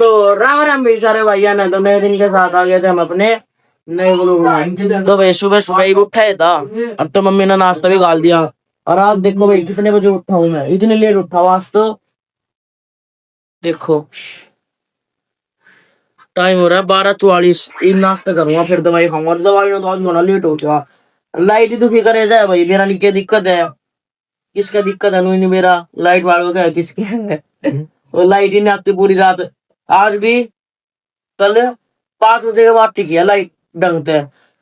तो राम राम भाई सारे भैया ना, तो नए दिन के साथ आ गए थे हम अपने नए ग्रुप में। तो भाई सुबह सुबह ही उठा ही था। अब तो मम्मी ने नाश्ता भी गाल दिया। और आज देखो भाई कितने बजे उठा हूँ मैं, इतनी लेट उठा हूँ आज तो। देखो टाइम हो रहा है 12:44। नाश्ता करूंगा फिर दवाई खाऊंगा। दवाई में तो आज घना लेट हो गया। लाइट ही तो फिक्र है भाई, मेरा नहीं क्या दिक्कत है। किसका दिक्कत है? नहीं मेरा लाइट वालों का है, किसके है? वो लाइट ही नहीं आती पूरी रात। आज भी कल 5 बजे के बाद ठीक है लाइट ढंग से।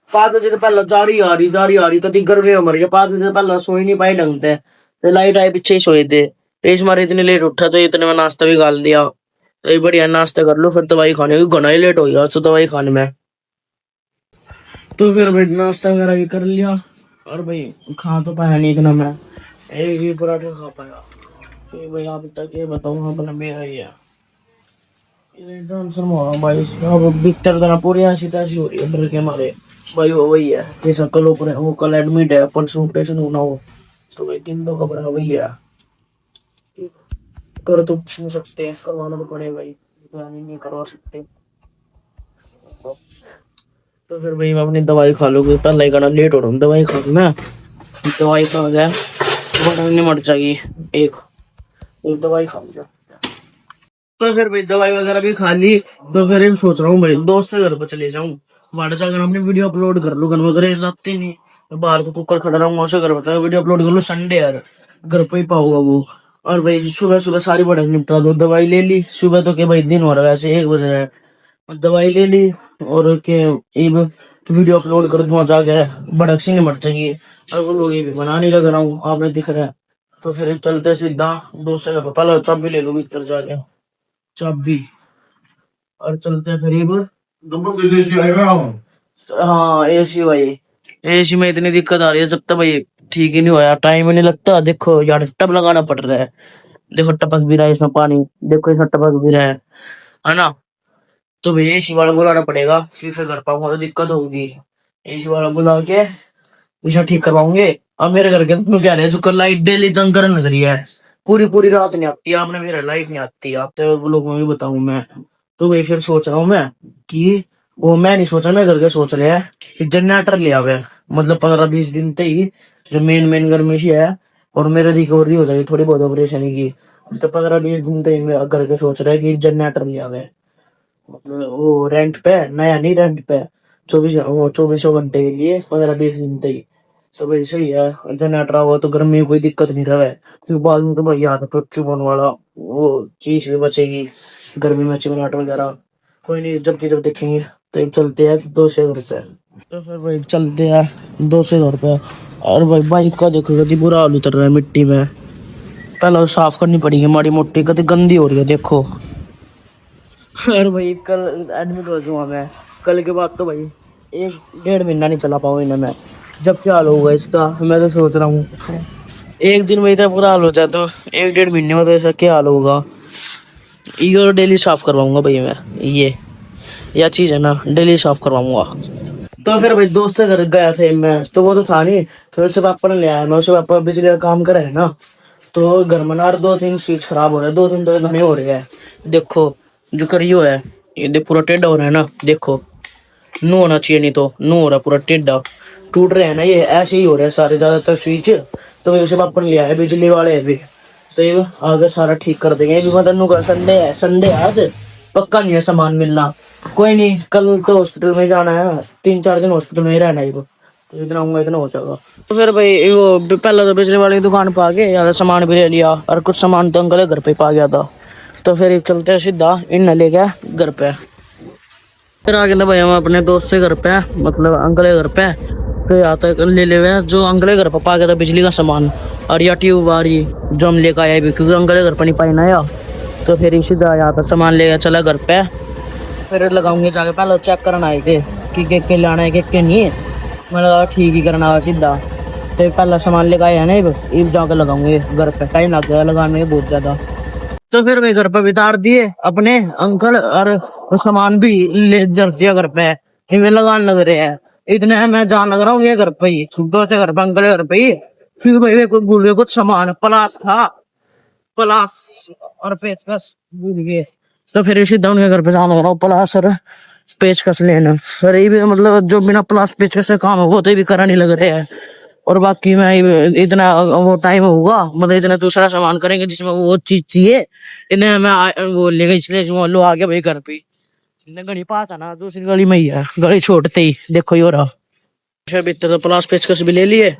5 बजे तो पहले जा रही कभी गर्मी में मर गया। 5 बजे तो पहले सो ही नहीं पाए ढंग से, तो लाइट आए पीछे ही सोए थे। तो इस बार इतनी लेट उठा तो इतने में नाश्ता भी गाल दिया। तो ये बढ़िया नाश्ता कर लो फिर दवाई खाने की, घना ही लेट हो गया तो दवाई खाने में। तो फिर भाई नाश्ता वगैरह भी कर लिया। और भाई खा तो पाया नहीं इतना मैं, एक ही पराठा खा पाया। तो भाई आप तक ये बताऊँ अपना मेरा ही है टेंशन में हो रहा हूँ भाई। अब भीतर तना पूरी ऐसी तैसी हो रही है डर के मारे भाई। वो वही है जैसा कल ऊपर वो कल एडमिट है, परसों ऑपरेशन होना हो। तो भाई दिन तो घबरा वही है। कर तो कुछ नहीं सकते, करवाना तो पड़ेगा भाई, नहीं करवा सकते। तो फिर भाई मैं अपनी दवाई खा लूंगी, पहले ही करना लेट हो रहा हूँ। दवाई खा लूँ मैं, दवाई खा गया नहीं मर जाएगी। एक एक दवाई खा लूँ। तो फिर भाई दवाई वगैरह भी खा ली। तो फिर ये सोच रहा हूँ भाई दोस्त के घर पर चले जाऊँ, वहां जाकर अपनी वीडियो अपलोड कर लूँ। घर वगैरह जाते नहीं, मैं बाहर को कुकर खड़ा रहूंगा उसे घर बताया वीडियो अपलोड कर लूँ। संडे यार घर पे ही पाऊंगा वो। और भाई सुबह सुबह सारी बड़े निपटा दो। दवाई ले ली सुबह तो, के भाई दिन हो रहा है वैसे 1 बज रहा है। और दवाई ले ली और के अब वीडियो अपलोड कर दूँ जाके, भड़क सिंह मर जाएगी। और वो लोग ये भी बना नहीं लग रहा हूँ, आपने दिख रहा है। तो फिर चलते सीधा दोस्त के घर पर, पहले चाबी ले लो भीतर जाके, चाबी। और चलते हैं करीब। हाँ एसी भाई, एसी में इतनी दिक्कत आ रही है जब तक भाई ठीक ही नहीं होया, टाइम ही नहीं लगता। देखो यार टब लगाना पड़ रहा है, देखो टपक भी रहा है इसमें पानी, देखो इसमें टपक भी रहा है ना। तो भाई एसी वाला बुलाना पड़ेगा फिर से कर पाऊंगा, तो दिक्कत होगी। एसी वाला बुला के इसे ठीक करवाऊंगे। अब मेरे घर के तुम कह रहे हैं जो कल लाइट डेली तंग करने लग रही है, पूरी पूरी रात नहीं आती आपने, मेरा लाइट नहीं आती आप तो लोगों में भी बताऊं मैं। तो भाई फिर सोच रहा हूँ मैं कि वो मैं नहीं सोचा, मैं घर के सोच रहे हैं कि जनरेटर ले आवे। मतलब 15-20 दिन तक ही जो मेन मेन गर्मी ही है, और मेरे रिकवरी हो जाएगी थोड़ी बहुत ऑपरेशन की। तो 15-20 दिन तक मेरे घर के सोच रहे हैं कि जनरेटर ले आवे। मतलब वो रेंट पे, नया नहीं रेंट पे, 2400 घंटे के लिए 15-20 दिन तक ही। तो भाई सही है, जनरेटर हुआ तो गर्मी में कोई दिक्कत नहीं रहे। फिर बाद में तो भाई आता तो चुभन वाला वो चीज भी बचेगी गर्मी में, चिमनाट वगैरह। कोई नहीं, जब की जब देखेंगे। तो चलते हैं 2 से 2 रुपए। तो फिर भाई चलते हैं 2 से 2 रुपए। और भाई बाइक का देखो कभी बुरा हाल उतर रहा है मिट्टी में, पहले साफ करनी पड़ेगी माड़ी मोटी, कभी गंदी हो रही है देखो। और भाई कल एडमिट हो जाऊंगा मैं, कल के बाद तो भाई 1-1.5 महीना नहीं चला पाऊंगा इन्हें मैं। जब क्या हाल होगा इसका मैं तो सोच रहा हूँ। एक दिन में इतना बुरा हाल हो जाए तो 1-1.5 महीने में तो ऐसा क्या हाल होगा। ये डेली साफ करवाऊंगा भाई मैं, ये यह चीज है ना, डेली साफ करवाऊंगा। तो फिर भाई दोस्त के घर गया थे मैं, तो वो तो था नहीं। फिर उससे पापा ने ले आया मैं, उससे पापा बिजली का काम करे है ना। तो घर में ना 2-3 स्विच खराब हो रहे हैं, 2-3 तो एकदम ही हो रहे हैं। देखो जो करियो है ये देख पूरा टेढ़ा हो रहा है ना, देखो नो होना चाहिए, नहीं तो नो हो रहा पूरा टेढ़ा, टूट रहे हैं ना ये, ऐसे ही हो रहे हैं सारे ज्यादातर स्विच। तो भाई उसे पापा ने लिया है बिजली वाले अभी। तो ये आगे सारा ठीक कर देंगे। भी मतलब का संडे है, संडे आज पक्का नहीं है सामान मिलना। कोई नहीं, कल तो हॉस्पिटल में जाना है, 3-4 दिन हॉस्पिटल में ही रहना है। तो इतना होगा इतना हो जाएगा। तो फिर भाई वो पहले तो बिजली वाली दुकान पे आ गए, यहाँ सामान भी ले लिया, और कुछ सामान तो अंकल घर पे पा गया था। तो फिर चलते सीधा इन ले गया घर पे। फिर आ गए भाई हम अपने दोस्त के घर पे, मतलब अंकल के घर पे। फिर यहाँ तक ले ले हुए जो अंकल के घर पे पा गया था बिजली का सामान, और या ट्यूब आ रही जो हम लेकर आए भी, क्योंकि अंकल के घर पर नहीं पाई ना या। तो फिर सीधा यहाँ तक सामान ले गया चला घर पे। फिर लगाऊंगे जाके, पहले चेक करना आए थे कि के लाना है के नहीं है। मैंने कहा ठीक ही करना है सीधा। तो पहला सामान लेकर आया ना, अब जाकर लगाऊंगे घर पे, टाइम लग गया लगाने में बहुत ज्यादा। तो फिर मैं घर पे बितार दिए अपने अंकल, और सामान भी ले जर दिया घर पे। इनमें लगान लग रहे हैं इतने, मैं जान लग रहा हूँ ये घर पे ही, दो से घर पे अंकल के घर पे ही। फिर भाई वे कुछ भूल गए, कुछ सामान प्लास था, प्लास और पेचकस भूल गए। तो फिर सीधा उनके घर पे जाना हो रहा प्लास और पेचकस लेना। सर ये भी मतलब जो बिना प्लास पेचकस से काम है वो तो ये भी करा नहीं लग रहे हैं। और बाकी मैं इतना वो टाइम होगा मतलब इतना दूसरा सामान करेंगे जिसमें वो चीज चाहिए इन्हें मैं वो ले गई इसलिए जो लो आ गया भाई घर पे। इन्हें गली पास है ना दूसरी गली में ही है गली छोड़ते ही देखो ये हो रहा। फिर इतने तो प्लास पेचकस भी ले लिए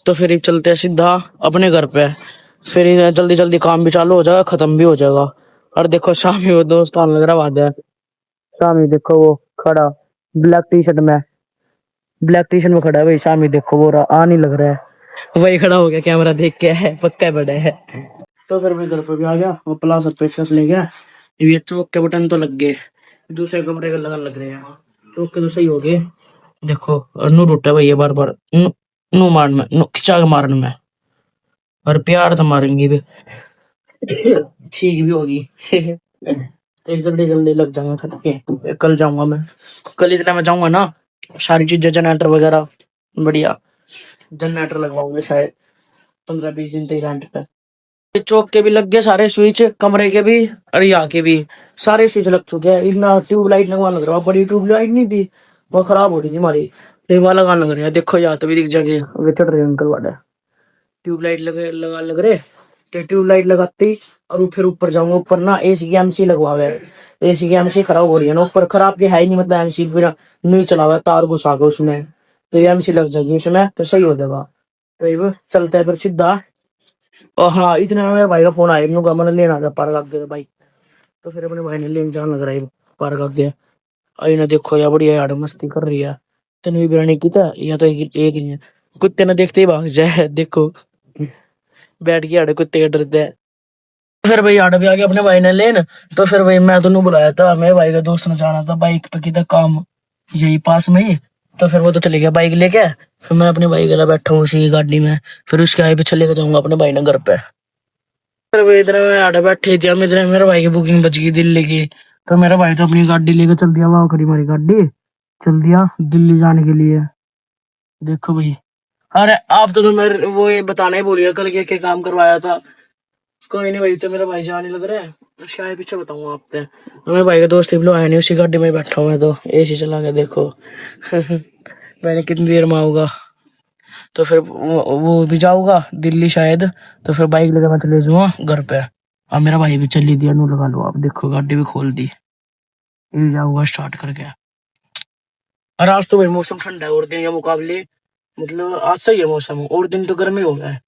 तो फिर चलते हैं सीधा अपने घर पे। फिर जल्दी जल्दी काम भी चालू हो जाएगा खत्म भी हो जाएगा। और देखो शामी वो दोस्त आने लग रहा वादा है। शामी देखो वो खड़ा ब्लैक टी शर्ट में ब्लैक टी शर्ट में खड़ा है भाई शामी देखो वो आ नहीं लग रहा है वही खड़ा हो गया कैमरा देख के है पक्का बड़ा है। तो फिर मैं घर पे भी आ गया वो प्लास और पेचकस ले गया। ये चौक के बटन तो लग गए दूसरे कमरे के लगन लग रहे हैं चौक के तो सही हो गए। देखो और नू टूटा भैया बार बार नू मारना नू खिंचा के मारने में और प्यार तो मारेंगे भी ठीक भी होगी तो जल्दी जल्दी लग जाऊंगा खत के कल जाऊंगा मैं। कल इतना मैं जाऊंगा ना सारी चीजें जनरेटर वगैरह बढ़िया जनरेटर लगवाऊंगे शायद 15-20 दिन तक रेंट पे। ये चौक के भी लग गए सारे स्विच कमरे के भी और यहाँ के भी सारे स्विच लग चुके हैं। इतना ट्यूबलाइट लगवाने लग रहा है बड़ी ट्यूबलाइट नहीं थी वो खराब हो रही थी हमारी तो ये वाला लगाने लग रहे हैं। देखो यहाँ तो भी दिख जाएंगे वे चढ़ रहे अंकल वाले ट्यूबलाइट लगे लगा लग रहे तो ट्यूबलाइट लगाती और फिर ऊपर जाऊंगा ऊपर ना एसी की एमसी लगवा हुआ है। एसी की एमसी खराब हो रही है ना ऊपर खराब की है ही नहीं मतलब एमसी फिर नहीं चला हुआ है, तार घुसा के उसमें तो ये एमसी लग जाएगी उसमें तो सही हो जाएगा। तो ये चलते हैं फिर सीधा। और हाँ इतने में मेरे भाई का फोन आया इन लोग मैंने लेना था पार्क आगे भाई। तो फिर अपने भाई ने लेने जाने लग रहा है पार्क आगे। आई ना देखो यार बढ़िया यार मस्ती कर रही है। तेने भी बिरयानी की था या तो एक ही है कुत्ते ने देखते ही भाग जाए देखो बैठ के आड़े कुत्ते के डरते हैं। फिर भाई आड़े भी आ गया अपने भाई ने लेन। तो फिर भाई मैं तो बुलाया था मेरे भाई का दोस्त ने जाना था बाइक पे किधर काम यही पास में ही। तो फिर वो तो चले गया बाइक लेके फिर मैं अपने भाई के लिए बैठा हूँ उसी गाड़ी में। फिर उसके आगे पीछे लेके जाऊंगा अपने भाई ने घर पे। फिर वो इधर में आड़े बैठे थे हम इधर मेरे भाई की बुकिंग बच गई दिल्ली की। तो मेरा भाई तो अपनी गाड़ी लेके चल दिया वहां खड़ी हमारी गाड़ी चल दिया दिल्ली जाने के लिए। देखो भाई अरे आप तो मेरे वो ये बताना ही भूलिए कल के काम करवाया था। कोई नहीं भाई तो मेरा भाई जाने लग रहा है उसके आगे पीछे बताऊंगा आपसे। तो मेरे भाई का दोस्त भी आया नहीं उसी गाड़ी में बैठा हुआ है तो एसी चला के देखो मैंने कितनी देर में आऊंगा। तो फिर वो भी जाऊंगा दिल्ली शायद। तो फिर बाइक लेकर मैं चले जाऊंगा घर पे। अब मेरा भाई भी चली दिया नू लगा लो आप देखो गाड़ी भी खोल दी ये जाऊंगा स्टार्ट करके। और आज तो भाई मौसम ठंडा है और दिन के मुकाबले मतलब आज सही है मौसम और दिन तो गर्मी हो गया है।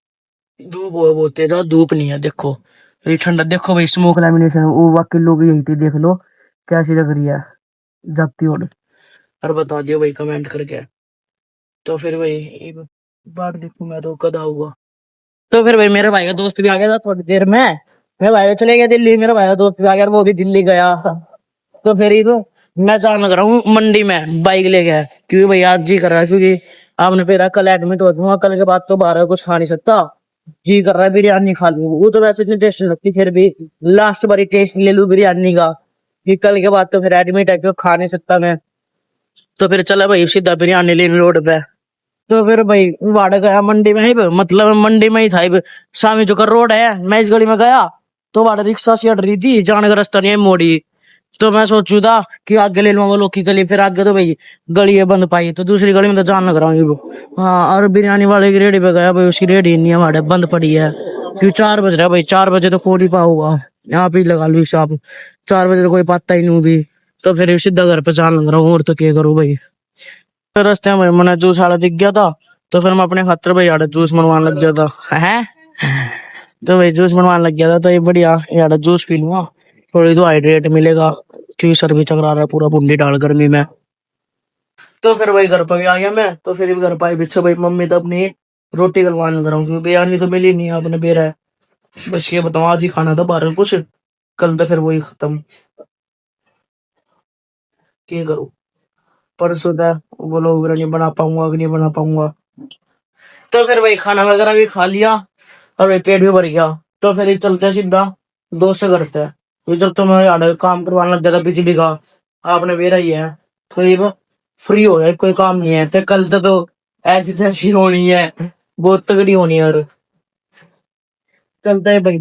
धूप हो बहुत तेज और धूप नहीं है देखो ये ठंडा देखो भाई स्मोक लैमिनेशन वो वाकई लोग यही थी देख लो कैसी लग रही है जाती और बता दियो भाई कमेंट करके। तो फिर भाई ये बात देखू मैं तो कद आऊंगा। तो फिर भाई मेरे भाई का दोस्त भी आ गया था थोड़ी देर में मेरे भाई चले गया दिल्ली मेरा भाई का दोस्त भी आ गया वो भी दिल्ली गया। तो फिर ये तो मैं जान लग रहा हूँ मंडी में बाइक लेके क्योंकि भाई आज जी कर रहा है क्योंकि आपने फिर कल एडमिट हो जाऊंगा कल के बाद तो बाहर कुछ खा नहीं सकता। जी कर रहा है बिरयानी खा लूं वो तो वैसे इतनी टेस्ट नहीं लगती फिर भी लास्ट बारी टेस्ट ले लूं बिरयानी का कि कल के बाद तो फिर एडमिट है क्यों खा नहीं सकता मैं। तो फिर चला भाई सीधा बिरयानी लेने रोड पे। तो फिर भाई वाड़ गया मंडी में ही मतलब मंडी में ही था स्वामी जो का रोड है मैं इस गली में गया तो वाड़ रिक्शा से अड़ रही थी जाने का रास्ता नहीं है मोड़ी। तो मैं सोचू था कि आगे ले लूंगा लोग की गली फिर आगे तो भाई गली है बंद पाई तो दूसरी गली में तो जान लग रहा हूँ हाँ। और बिरयानी वाले की रेडी पे गया भाई उसकी रेडी नहीं है हमारे बंद पड़ी है क्यों 4 बज रहा है भाई 4 बजे तो खोल ही पाऊंगा यहाँ पे लगा लू शॉप 4 बजे तो कोई पता ही नहीं भी। तो फिर सीधा घर पे जान लग रहा हूँ और तो क्या करूँ भाई। तो रास्ते में मैंने जूस आड़ा दिख गया था तो फिर मैं अपने खातर भाई यार जूस बनवाने लग गया था है। तो भाई जूस बनवाने लग गया था तो ये बढ़िया यार जूस पी लूंगा थोड़ी तो हाइड्रेट मिलेगा क्योंकि सर भी चकरा रहा है पूरा बूंदी डाल गर्मी में। तो फिर वही घर पर भी आ गया मैं तो फिर भी घर पर आई पीछे भाई मम्मी तो अपनी रोटी गलवाने लग रहा हूँ क्योंकि बिरयानी तो मिली नहीं आपने बेरा है। बस ये बताओ आज ही खाना था बाहर कुछ कल तो फिर वही खत्म क्या करूँ परसों था वो लोग बिरयानी बना पाऊंगा कि नहीं बना पाऊंगा। तो फिर वही खाना वगैरह भी खा लिया और वही पेट भी भर गया। तो फिर ये चलते हैं सीधा दोस्त से करते हैं ये जब तो मैं यार काम करवाना लग जाता बिजली का आपने बेरा ही है तो ये फ्री हो गया कोई काम नहीं है फिर कल तो ऐसी तैसी होनी है बहुत तगड़ी होनी है। और चलता है भाई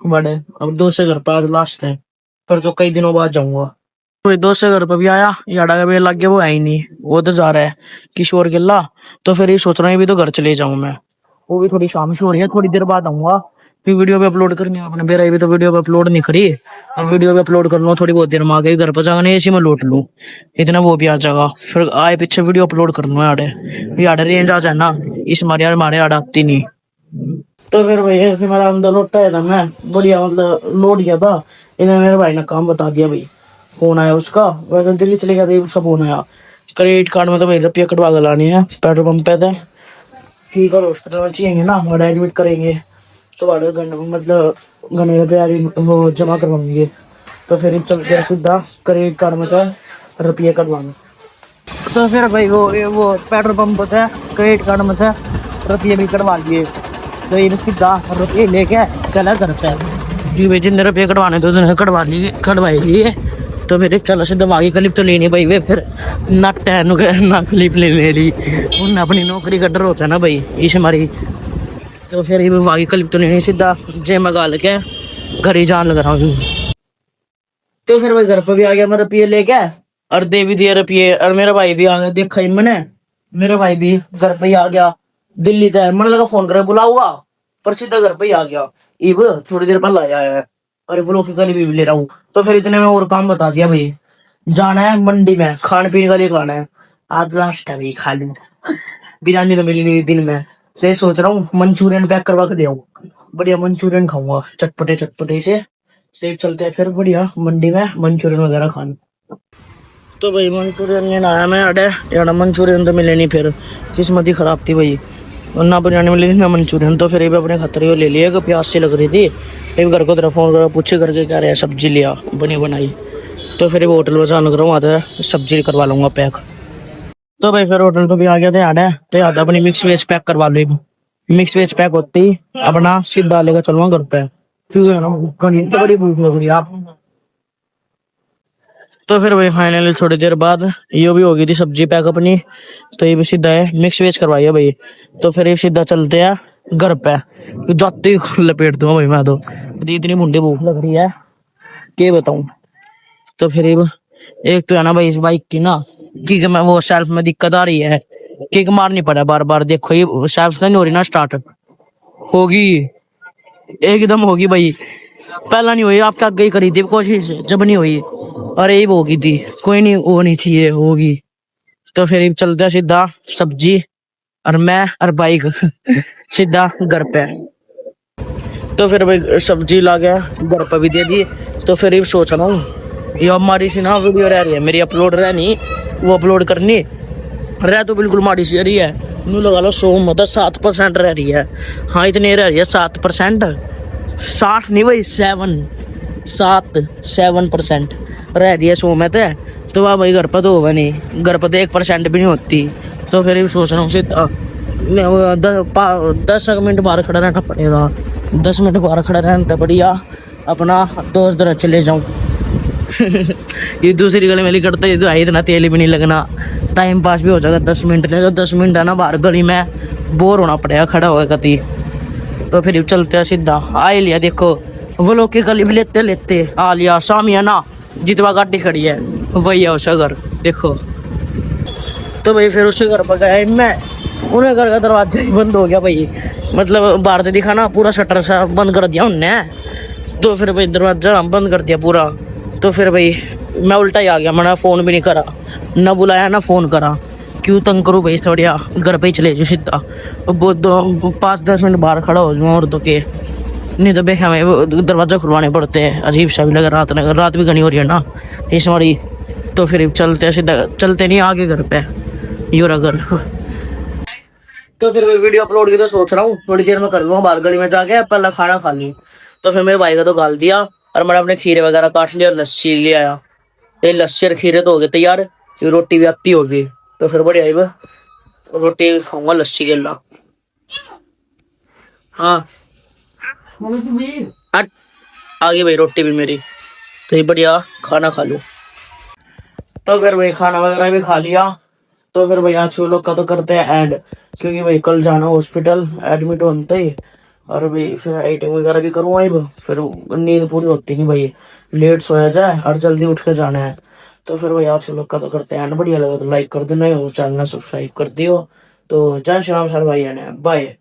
बड़े अब दोस्त से घर पास लास्ट है। फिर तो कई दिनों बाद जाऊंगा। कोई दोस्त के घर पर भी आया, याडा का बेल लग गया, वो है ही नहीं, वो तो जा रहा है किशोर गिल्ला। तो फिर ये सोच रहा हूँ भी तो घर चले जाऊं मैं। वो भी थोड़ी शाम से हो रही है, थोड़ी देर बाद आऊंगा। फिर वीडियो पे अपलोड करनी है अपने, मेरा भी तो वीडियो पे अपलोड नहीं करी। अब वीडियो पे अपलोड कर लूँ, थोड़ी बहुत देर में आ गई घर पर जाकर नहीं, इसी में लौट लूँ, इतना वो भी आ जाएगा। फिर आए पीछे वीडियो अपलोड कर लूँ यार, यार रेंज आ जाए ना, इस मारे यार हमारे यार आती नहीं। तो फिर भाई ऐसे मेरा अंदर लौटा है था, मैं बढ़िया मतलब लोड गया था। इन्हें मेरे भाई ने काम बता दिया भाई, फोन आया उसका, वैसे दिल्ली चले गया था, उसका फोन आया। क्रेडिट कार्ड में तो भाई रुपया कटवा कर लानी है, पेट्रोल पंप पे थे। ठीक है, हॉस्पिटल में चाहिए ना, वहाँ एडमिट करेंगे तो वाले घंटे मतलब घने रुपया वो जमा करवाएंगे। तो फिर चल के सीधा क्रेडिट कार्ड में था रुपये कटवाने। तो फिर भाई वो पेट्रोल पंप था, क्रेडिट कार्ड में था, रुपये भी कटवा लिए। तो ये सीधा रुपये लेके चला घर पे जी भाई, जितने रुपये कटवाने तो उतने कटवाई लिए। तो फिर चलो से दिमागी क्लिप तो लेनी भाई, वे फिर ना टैन ना क्लिप ले ली, उन अपनी नौकरी का डर होता है ना भाई, इस हमारी। तो फिर ये दिमागी क्लिप तो लेनी, सीधा जे मगाल के घर ही जान लगा रहा हूँ। तो फिर भाई घर पर भी आ गया मैं रुपये लेके, और दे भी दिया रुपये, और मेरा भाई भी आ गया, देखा ही मैंने, मेरा भाई भी घर पे ही आ गया। दिल्ली तक मैंने लगा फोन कर बुलाऊंगा, पर सीधा घर पे ही आ गया। इब थोड़ी देर पहले आया है, अरे वो लोग की गली भी ले रहा हूँ। तो फिर इतने में और काम बता दिया भाई, जाना है मंडी में खाने पीने का लिए खाना है, आज लास्ट है भाई, खा लूं। बिरयानी तो मिली नहीं दिन में, तो ये सोच रहा हूँ मंचूरियन पैक करवा के ले आऊँ, बढ़िया मंचूरियन खाऊंगा चटपटे चटपटे से। तो चलते हैं फिर बढ़िया मंडी में मंचूरियन वगैरह खाने। तो भाई मंचूरियन लेना आया मैं अडे, यार मंचूरियन तो मिले नहीं, फिर किस्मत ही खराब थी भाई, ना बिरयानी मिली थी ना मंचूरियन। तो फिर ये भी अपने खतरे को ले लिया कि प्यास से लग रही थी, ये भी घर को तरफ फोन करा पूछे करके कह रहे हैं सब्जी लिया बनी बनाई। तो फिर वो होटल में जान लग रहा हूँ, आता है सब्जी करवा लूंगा पैक। तो भाई फिर होटल को भी आ गया था यार, तो याद अपनी मिक्स वेज पैक करवा लो। मिक्स वेज पैक होती ही अपना सीधा लेकर चलूंगा घर पे, क्योंकि ना बड़ी भूख लग रही है आप। तो फिर भाई फाइनली थोड़ी देर बाद ये भी हो गई थी सब्जी पैक अपनी, तो ये भी सीधा है मिक्स वेज करवाई है भाई। तो फिर ये सीधा चलते हैं घर पे, जाते ही लपेट दूंगा भाई मैं तो, इतनी मुंडी भूख लग रही है क्या बताऊं। तो फिर ये एक तो है ना भाई इस बाइक की ना, कि मैं वो शेल्फ में दिक्कत आ रही है, किक मारनी पड़ा बार बार, देखो ये शेल्फ से नहीं हो रही ना स्टार्ट, होगी एकदम होगी भाई, पहला नहीं हुई, आपके आगे ही करी थी कोशिश, जब नहीं हुई, अरे ये होगी थी, कोई नहीं वो नहीं चाहिए होगी। तो फिर चलते सीधा सब्जी और मैं और बाइक सीधा घर पे। तो फिर भाई सब्जी ला गया घर पे भी दे दी। तो फिर ये सोच रहा हूँ ये हमारी सी ना वीडियो रह रही है मेरी अपलोड रह नहीं, वो अपलोड करनी रह तो बिल्कुल माड़ी सी रही है, नू लगा लो 100 मतलब 7% रह रही है। हाँ इतनी रह रही है 7%, 60 नहीं भाई 7% रह रही है 100 में तो वाह भाई घर पर तो होगा नहीं, घर पर तो 1% भी नहीं होती। तो फिर भी सोच रहा हूँ सीधा 10 मिनट बाहर खड़ा रहना पड़ेगा, 10 मिनट बाहर खड़ा रहना बढ़िया अपना दोस्त दर चले जाऊँ। ये दूसरी गली में करते ये तो है, इतना तेल भी नहीं लगना, टाइम पास भी हो जाएगा 10 मिनट ले, तो 10 मिनट है ना बाहर गली में बोर होना पड़ेगा खड़ा होगा कभी। तो फिर चलते हैं सीधा आ ही लिया, देखो वो लोग की गली भी लेते लेते आ लिया, सामिया ना जितवा गाड़ी खड़ी है वही है उसका घर देखो। तो भाई फिर उसके घर पर गया मैं, उन्हें घर का दरवाजा ही बंद हो गया भाई, मतलब बाहर से दिखा ना पूरा शटर सा बंद कर दिया उनने। तो फिर भाई दरवाजा बंद कर दिया पूरा। तो फिर भाई मैं उल्टा ही आ गया, मैंने फ़ोन भी नहीं करा, ना बुलाया ना फ़ोन करा, क्यों तंग करूँ भाई, थोड़ा घर पे ही चले जाओ सीधा, वो 5-10 मिनट बाहर खड़ा हो जाऊँ और तो के नहीं तो बेखा में दरवाज़ा खुलवाने पड़ते हैं, अजीब सा भी लगा, रात भी घनी हो रही है ना इस हमारी। तो फिर चलते सीधा, चलते नहीं आगे घर पे योर घर। तो फिर मैं वीडियो अपलोड की तो सोच रहा हूँ थोड़ी देर में कर लूँगा, बाहर गली में जाके पहला खाना खा ली। तो फिर मेरे भाई का तो गाल दिया और मैंने अपने खीरे वगैरह काट लिया और लस्सी ले आया, ये लस्सी और खीरे तो हो गए तैयार, ये रोटी भी आती होगी। तो फिर बढ़िया ही रोटी खाऊंगा लस्सी के ला। हाँ आ गई भाई रोटी भी मेरी, तो ये बढ़िया खाना खा लूँ। तो फिर भाई खाना वगैरह भी खा लिया। तो फिर भाई आज लोग का तो करते हैं ऐड, क्योंकि भाई कल जाना हॉस्पिटल एडमिट होते ही, और भाई फिर एडिटिंग वगैरह भी करूँगा ही, फिर नींद पूरी होती नहीं भाई, लेट सोया जाए और जल्दी उठ के जाना है। तो फिर भाई आज के लोग का तो करते हैं, बढ़िया लगा तो लाइक कर देना, और चैनल सब्सक्राइब कर दियो। तो जय श्री राम सर भाई, बाय।